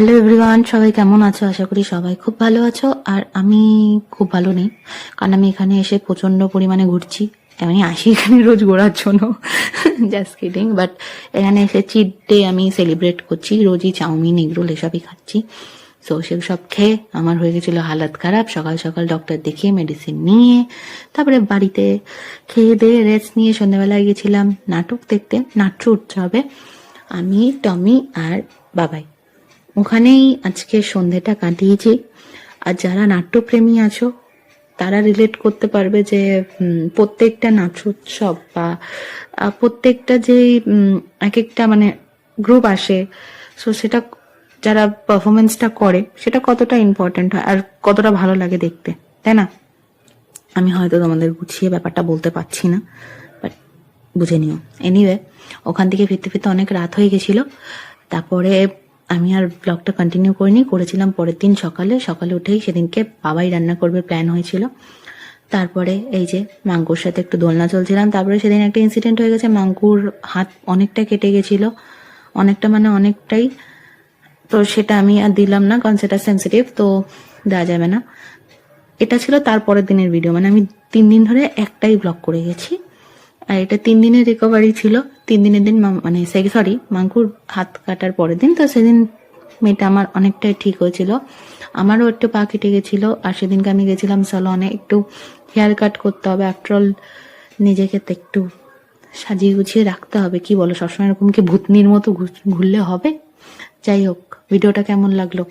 Hello everyone, সবাই কেমন আছো? আশা করি সবাই খুব ভালো আছো। আর আমি খুব ভালো নেই, কারণ আমি এখানে এসে প্রচন্ড পরিমাণে ঘুরছি। আমি আসি এখানে রোজ ঘোরার জন্য, জাস্ট কিডিং। বাট এখানে এসে চিট ডে আমি সেলিব্রেট করছি, রোজই চাউমিন এগরোল এসবই খাচ্ছি। সো সেসব খেয়ে আমার হয়ে গেছিলো হালাত খারাপ। সকাল সকাল ডক্টর দেখিয়ে মেডিসিন নিয়ে তারপরে বাড়িতে খেয়ে দিয়ে রেস্ট নিয়ে সন্ধ্যাবেলায় গেছিলাম নাটক দেখতে, নাট্য উৎসবে। আমি, টমি আর বাবাই ওখানেই আজকে সন্ধেটা কাটিয়েছি। আর যারা নাট্যপ্রেমী আছো তারা রিলেট করতে পারবে যে প্রত্যেকটা নাট্যোৎসব বা প্রত্যেকটা যে এক একটা মানে গ্রুপ আসে, সো সেটা যারা পারফরমেন্সটা করে সেটা কতটা ইম্পর্টেন্ট হয় আর কতটা ভালো লাগে দেখতে, তাই না? আমি হয়তো তোমাদের গুছিয়ে ব্যাপারটা বলতে পারছি না, বাট বুঝে নিও। এনিওয়ে, ওখান থেকে ফিরতে ফিরতে অনেক রাত হয়ে গেছিল। তারপরে আমি আর ব্লগটা কন্টিনিউ করিনি, করেছিলাম পরের দিন সকালে। সকালে উঠেই সেদিনকে বাবাই রান্না করবে প্ল্যান হয়েছিল। তারপরে এই যে মাঙ্কুর সাথে একটু দোলনা চলছিলাম। তারপরে সেদিন একটা ইনসিডেন্ট হয়ে গেছে, মাঙ্কুর হাত অনেকটা কেটে গেছিল, অনেকটা মানে অনেকটাই। তো সেটা আমি আর দিলাম না, কারণ সেটা সেন্সিটিভ, তো দেওয়া যাবে না। এটা ছিল তারপরের দিনের ভিডিও, মানে আমি 3 দিন ধরে একটাই ব্লগ করে গেছি। আর এটা 3 দিনের রিকভারি ছিল। 3 দিনের দিন মানে সরি, মাঙ্কুর হাত কাটার পরের দিন। তো সেদিন মেয়েটা আমার অনেকটাই ঠিক হয়েছিল। আমারও একটু পা কেটে গেছিল। আর সেদিনকে আমি গেছিলাম সালনে, একটু হেয়ার কাট করতে হবে। আফটারঅল নিজেকে তো একটু সাজিয়ে গুছিয়ে রাখতে হবে, কি বলো? সবসময় এরকম কি ভূতনির মতো ঘুরলে হবে? যাই হোক, ভিডিওটা কেমন লাগলো